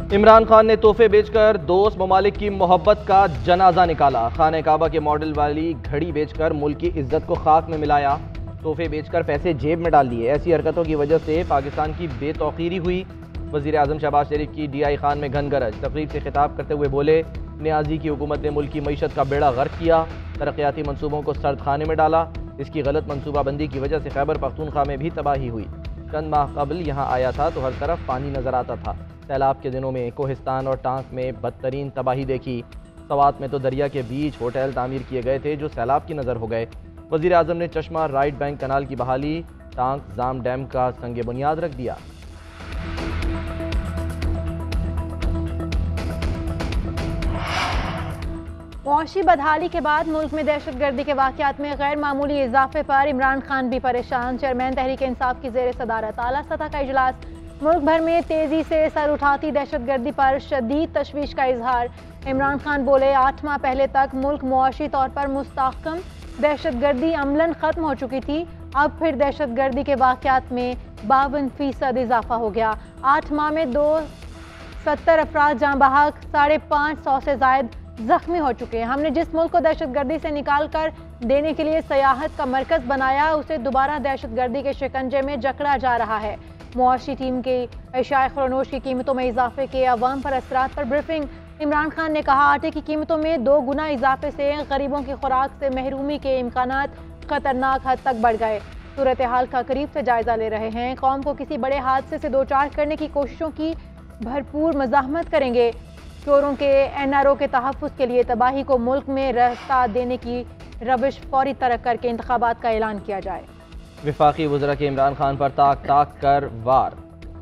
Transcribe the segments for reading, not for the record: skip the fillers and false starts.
इमरान खान ने तोहफे बेचकर दोस्त ममालिक की मोहब्बत का जनाजा निकाला। खाने काबा के मॉडल वाली घड़ी बेचकर मुल्क की इज्जत को खाक में मिलाया। तोहफे बेचकर पैसे जेब में डाल लिए। ऐसी हरकतों की वजह से पाकिस्तान की बेतौकीरी हुई। वज़ीर आज़म शहबाज शरीफ की DI खान में घन गरज। तकरीब से खिताब करते हुए बोले, नियाजी की हुकूमत ने मुल्क की मईशत का बेड़ा गर्क किया, तरक्याती मनसूबों को सर्द खाने में डाला। इसकी गलत मनसूबाबंदी की वजह से खैबर पख्तूनख्वा में भी तबाही हुई। चंद माह कबल यहाँ आया था तो हर तरफ पानी नजर आता था। सैलाब के दिनों में कोहिस्तान और टांक में बदतरीन तबाही देखी। सवात में तो दरिया के बीच होटल तामीर किए गए थे जो सैलाब की नज़र हो गए। वज़ीर आज़म ने चश्मा राइट बैंक कनाल की बहाली, टांक जाम डैम का संग बुनियाद रख दिया। मुआशी बदहाली के बाद मुल्क में दहशतगर्दी के वाक़यात में गैर मामूली इजाफे पर इमरान खान भी परेशान। चेयरमैन तहरीक इंसाफ की ज़ेर सदारत आला सतह का इजलास। मुल्क भर में तेजी से सर उठाती दहशतगर्दी पर शदीद तशवीश का इजहार। इमरान खान बोले, 8 माह पहले तक मुल्क मुआशी तौर पर मुस्तहकम, दहशतगर्दी अमलन खत्म हो चुकी थी। अब फिर दहशतगर्दी के वाक़यात में 52% इजाफा हो गया। 8 माह में 270 अफराद जाँ बहक, 550 से जायद जख्मी हो चुके हैं। हमने जिस मुल्क को दहशतगर्दी से निकाल कर देने के लिए सयाहत का मरकज बनाया, उसे दोबारा दहशतगर्दी के शिकंजे में जकड़ा जा रहा है। मुआशी टीम के अशिया खुरनोश की कीमतों में इजाफे के अवाम पर असरात पर ब्रीफिंग। इमरान खान ने कहा, आटे की कीमतों में 2 गुना इजाफे से गरीबों की खुराक से महरूमी के इम्कानात खतरनाक हद तक बढ़ गए। सूरत हाल का करीब से जायजा ले रहे हैं। कौम को किसी बड़े हादसे से दो चार करने की कोशिशों की भरपूर मज़ाहमत करेंगे। चोरों के NRO के तहफ़्फ़ुज़ के लिए तबाही को मुल्क में रास्ता देने की रविश फौरी तरक करके इंतखाबात का ऐलान किया जाए। वफाकी वज़रा के इमरान खान पर ताक ताक कर वार।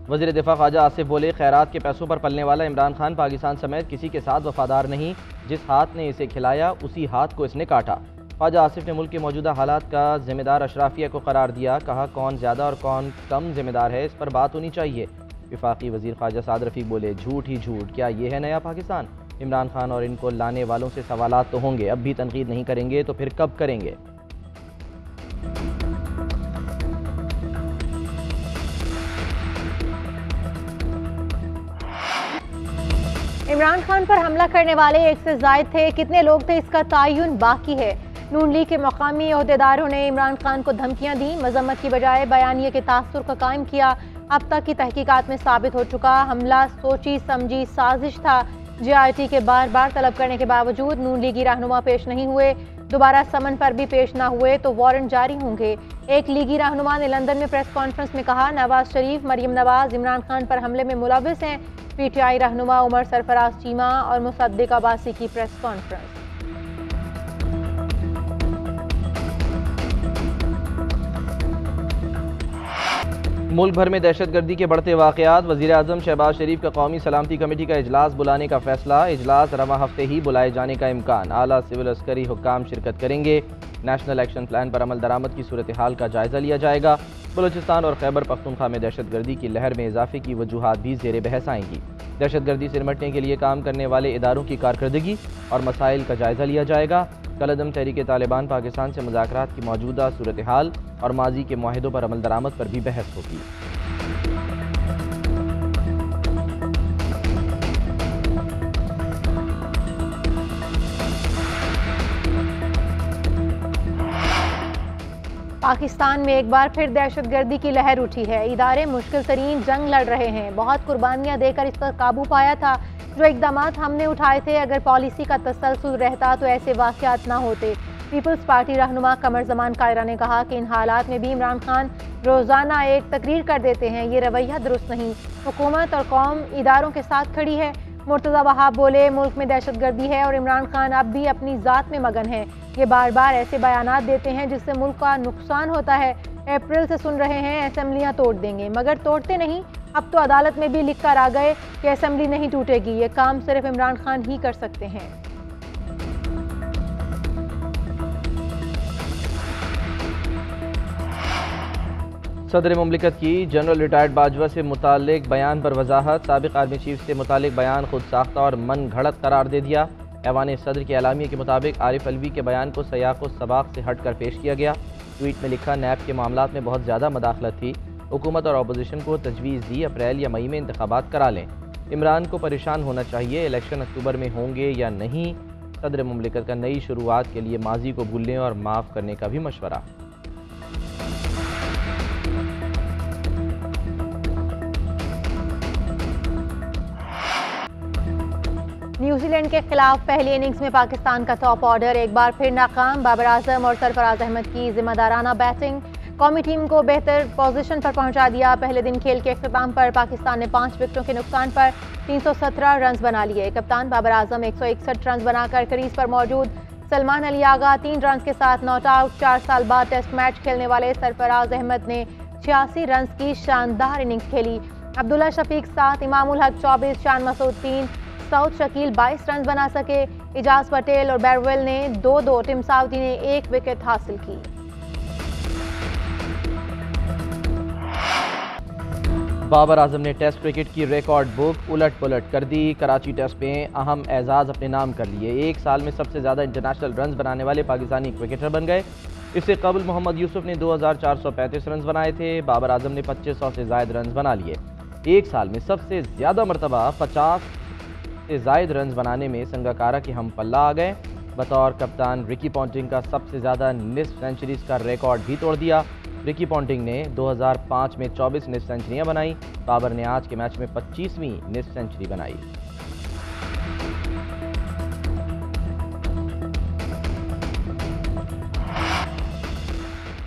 वज़ीर दिफा ख्वाजा आसिफ बोले, खैरात के पैसों पर पलने वाला इमरान खान पाकिस्तान समेत किसी के साथ वफादार नहीं। जिस हाथ ने इसे खिलाया उसी हाथ को इसने काटा। ख्वाजा आसिफ ने मुल्क के मौजूदा हालात का जिम्मेदार अशराफिया को करार दिया। कहा, कौन ज़्यादा और कौन कम जिम्मेदार है, इस पर बात होनी चाहिए। वफाकी वज़ीर ख्वाजा साद रफ़ीक बोले, झूठ ही झूठ, क्या ये है नया पाकिस्तान? इमरान खान और इनको लाने वालों से सवालात तो होंगे, अब भी तनकीद नहीं करेंगे तो फिर कब करेंगे? इमरान खान पर हमला करने वाले 1 से ज़ायद थे। कितने लोग थे, इसका तयन बाकी है। नून लीग के मकामी अहदेदारों ने इमरान खान को धमकियां दी, मजम्मत की बजाय बयानिए के तासुर का कायम किया। अब तक की तहकीकात में साबित हो चुका हमला सोची समझी साजिश था। JRT के बार बार तलब करने के बावजूद नून लीगी रहनुमा पेश नहीं हुए। दोबारा समन पर भी पेश ना हुए तो वारंट जारी होंगे। एक लीगी रहनुमा ने लंदन में प्रेस कॉन्फ्रेंस में कहा, नवाज शरीफ, मरियम नवाज इमरान खान पर हमले में मुलविस हैं। PTI रहनुमा उमर सरफराज चीमा और मुसद्दिक अब्बासी की प्रेस कॉन्फ्रेंस। मुल्क भर में दहशतगर्दी के बढ़ते वाक़यात। वज़ीर आज़म शहबाज शरीफ का कौमी सलामती कमेटी का इजलास बुलाने का फैसला। इजलास रवा हफ्ते ही बुलाए जाने का इम्कान। आला सिविल अस्करी हुक्काम शिरकत करेंगे। नेशनल एक्शन प्लान पर अमल दरामद की सूरत हाल का जायजा लिया जाएगा। बलूचिस्तान और खैबर पख्तूनख्वा में दहशतगर्दी की लहर में इजाफे की वजूहात भी ज़ेर बहस आएंगी। दहशतगर्दी से निपटने के लिए काम करने वाले इदारों की कारकर्दगी और मसाइल का जायजा लिया जाएगा। कलअदम तहरीक तालिबान पाकिस्तान से मुज़ाकरात की मौजूदा सूरत हाल और माजी के मुआहिदों पर अमल दरामद पर भी बहस होगी। पाकिस्तान में एक बार फिर दहशतगर्दी की लहर उठी है। इदारे मुश्किल तरीन जंग लड़ रहे हैं। बहुत कुर्बानियां देकर इस पर काबू पाया था। जो इकदाम हमने उठाए थे, अगर पॉलिसी का तसलसल रहता तो ऐसे वाक़यात ना होते। पीपल्स पार्टी रहनुमा कमर जमान कायरा ने कहा कि इन हालात में भी इमरान खान रोज़ाना एक तकरीर कर देते हैं। ये रवैया दुरुस्त नहीं। हुकूमत और कौम इदारों के साथ खड़ी है। मुर्तज़ा वहाब बोले, मुल्क में दहशतगर्दी है और इमरान खान अब भी अपनी ज़ात में मगन है। ये बार बार ऐसे बयानात देते हैं जिससे मुल्क का नुकसान होता है। अप्रैल से सुन रहे हैं असेंबलियाँ तोड़ देंगे, मगर तोड़ते नहीं। अब तो अदालत में भी लिख कर आ गए कि असेंबली नहीं टूटेगी। ये काम सिर्फ इमरान खान ही कर सकते हैं। सदर मुमलिकत की जनरल रिटायर्ड बाजवा से मुतालिक बयान पर वजाहत। साबिक आर्मी चीफ से मुतालिक बयान खुद साख्ता और मन घड़त करार दे दिया। ऐवान सदर के एलामिया के मुताबिक आरिफ अलवी के बयान को सयाक़ व सबाक़ से हट कर पेश किया गया। ट्वीट में लिखा, नैब के मामलात में बहुत ज़्यादा मदाखलत थी। हुकूमत और अपोजिशन को तजवीज़ दी अप्रैल या मई में इंतखाबात करा लें। इमरान को परेशान होना चाहिए, इलेक्शन अक्टूबर में होंगे या नहीं। सदर मुमलिकत का नई शुरुआत के लिए माजी को भूलने और माफ़ करने का भी मशवरा। न्यूजीलैंड के खिलाफ पहली इनिंग्स में पाकिस्तान का टॉप ऑर्डर एक बार फिर नाकाम। बाबर आजम और सरफराज अहमद की जिम्मेदाराना बैटिंग कौमी टीम को बेहतर पोजीशन पर पहुंचा दिया। पहले दिन खेल के इख्तिताम पर पाकिस्तान ने 5 विकेटों के नुकसान पर 317 रन बना लिए। कप्तान बाबर आजम 161 रन बनाकर क्रीज पर मौजूद। सलमान अली आगा 3 रन के साथ नॉट आउट। 4 साल बाद टेस्ट मैच खेलने वाले सरफराज अहमद ने 86 रन की शानदार इनिंग्स खेली। अब्दुल्ला शफीक 7, इमामुल हक 24, शान मसूद 3, साउथ शकील 22 रन बना सके। इजाज पटेल और बैरवेल ने 2-2, टिम साउदी ने 1 विकेट हासिल की। बाबर आजम ने टेस्ट क्रिकेट की रिकॉर्ड बुक उलट पुलट कर दी। कराची टेस्ट में अहम एजाज अपने नाम कर लिए। एक साल में सबसे ज़्यादा इंटरनेशनल रन बनाने वाले पाकिस्तानी क्रिकेटर बन गए। इससे कबल मोहम्मद यूसुफ ने 2435 रन बनाए थे। बाबर आजम ने 2500 से ज़ायद रन बना लिए। एक साल में सबसे ज़्यादा मरतबा 50 से ज़ायद रन बनाने में संगाकारा के हम पल्ला आ गए। बतौर कप्तान रिकी पॉन्टिंग का सबसे ज़्यादा निस्फ सेंचुरीज का रिकॉर्ड भी तोड़ दिया। रिकी पॉन्टिंग ने 2005 में 24 निस्फ सेंचुरियाँ बनाई। बाबर ने आज के मैच में 25वीं निस्फ सेंचुरी बनाई।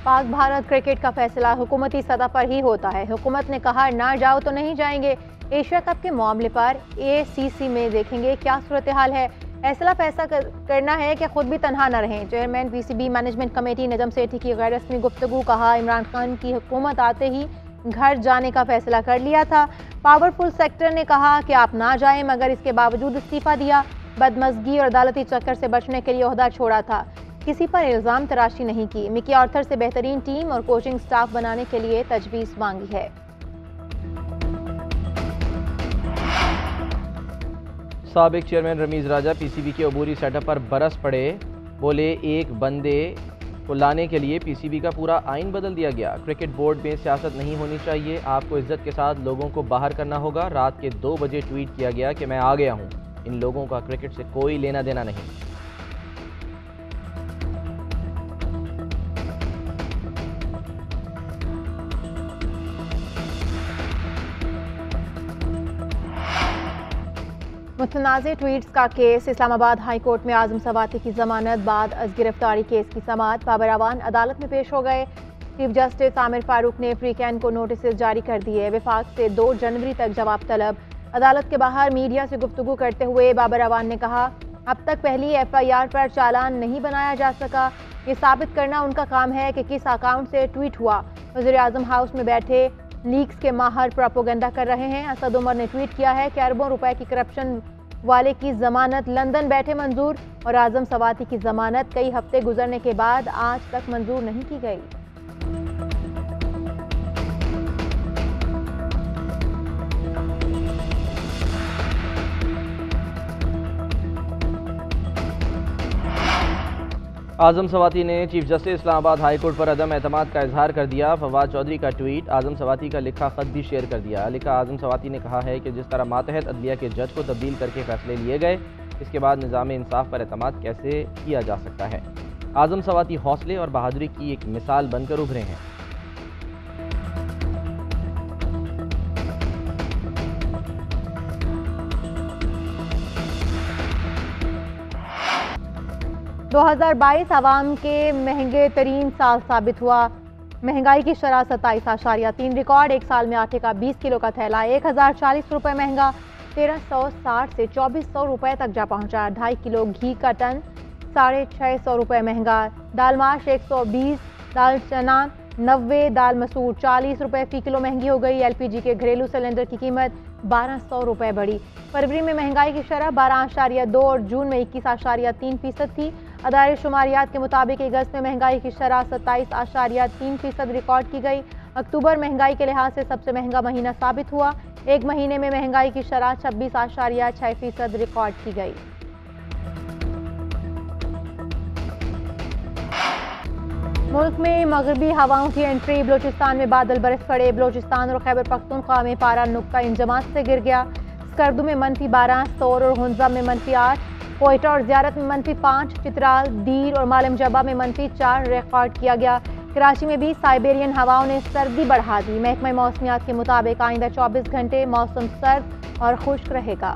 पाक भारत क्रिकेट का फैसला हुकूमती सतह पर ही होता है। हुकूमत ने कहा ना जाओ तो नहीं जाएंगे। एशिया कप के मामले पर ACC में देखेंगे क्या सूरत हाल है। ऐसा फैसला करना है कि खुद भी तनहा न रहें। Chairman PCB management committee Najam Sethi की गैर रस्मी गुफ्तगू। कहा इमरान खान की हुकूमत आते ही घर जाने का फैसला कर लिया था। पावरफुल सेक्टर ने कहा कि आप ना जाएं, मगर इसके बावजूद इस्तीफा दिया। बदमज़गी और अदालती चक्कर से बचने के लिए ओहदा छोड़ा था। किसी पर इल्ज़ाम तराशी नहीं की। मिकी आर्थर से बेहतरीन टीम और कोचिंग स्टाफ बनाने के लिए तजवीज़ मांगी है। साबिक चेयरमैन रमीज़ राजा PCB के अबूरी सेटअप पर बरस पड़े। बोले एक बंदे को लाने के लिए PCB का पूरा आइन बदल दिया गया। क्रिकेट बोर्ड में सियासत नहीं होनी चाहिए, आपको इज्जत के साथ लोगों को बाहर करना होगा। रात के 2 बजे ट्वीट किया गया कि मैं आ गया हूँ। इन लोगों का क्रिकेट से कोई लेना देना नहीं। मुतनाज़े ट्वीट्स का केस। इस्लामाबाद हाई कोर्ट में आजम सवाती की जमानत बाद अज गिरफ्तारी केस की समाअत। बाबर अवान अदालत में पेश हो गए। चीफ जस्टिस आमिर फारूक ने फ्री कैन को नोटिस जारी कर दिए। विफाक से 2 जनवरी तक जवाब तलब। अदालत के बाहर मीडिया से गुफ्तगू करते हुए बाबर अवान ने कहा अब तक पहली FIR पर चालान नहीं बनाया जा सका। ये साबित करना उनका काम है कि किस अकाउंट से ट्वीट हुआ। वज़ीर आज़म हाउस में बैठे लीक्स के माहर प्रोपोगंडा कर रहे हैं। असद उमर ने ट्वीट किया है कि अरबों रुपए की करप्शन वाले की जमानत लंदन बैठे मंजूर और आजम सवाती की जमानत कई हफ्ते गुजरने के बाद आज तक मंजूर नहीं की गई। आजम सवाती ने chief justice Islamabad high court पर अदम एतमाद का इजहार कर दिया। फवाद चौधरी का ट्वीट। आजम सवाती का लिखा खत भी शेयर कर दिया। लिखा आजम सवाती ने कहा है कि जिस तरह मातहत अदलिया के जज को तब्दील करके फैसले लिए गए, इसके बाद निज़ाम इंसाफ पर एतमाद कैसे किया जा सकता है। आजम सवाती हौसले और बहादुरी की एक मिसाल बनकर उभरे हैं। दो 2022 आवाम के महंगे तरीन साल साबित हुआ। महंगाई की शरह 27.3 रिकॉर्ड। एक साल में आटे का 20 किलो का थैला 1040 रुपये महंगा 1360 से 2400 रुपये तक जा पहुंचा। 2.5 किलो घी का टन 650 रुपये महंगा। दाल माश 120, दाल चना 90, दाल मसूर 40 रुपये फी किलो महंगी हो गई। LPG के घरेलू सिलेंडर की कीमत 1200 रुपये बढ़ी। फरवरी में महंगाई की शरह 12.2 और जून में 21.3% थी। अदारे शुमारियात के मुताबिक अगस्त में महंगाई की शरह 27.3% रिकॉर्ड की गई। अक्टूबर महंगाई के लिहाज से सबसे महंगा महीना साबित हुआ। एक महीने में महंगाई की शरह 26.6% रिकॉर्ड की गई। मुल्क में मगरबी हवाओं की एंट्री। बलूचिस्तान में बादल बरस पड़े। बलूचिस्तान और खैबर पख्तूनख्वा में पारा नुक्ता इंजमात से गिर गया। स्कर्दू में -12, सौर और हुंजा में -8, कोयटा और ज़ियारत में -5, चित्राल, दीर और मालम जबा में -4 रिकॉर्ड किया गया। कराची में भी साइबेरियन हवाओं ने सर्दी बढ़ा दी। महकमा मौसमियात के मुताबिक आइंदा 24 घंटे मौसम सर्द और खुश्क रहेगा।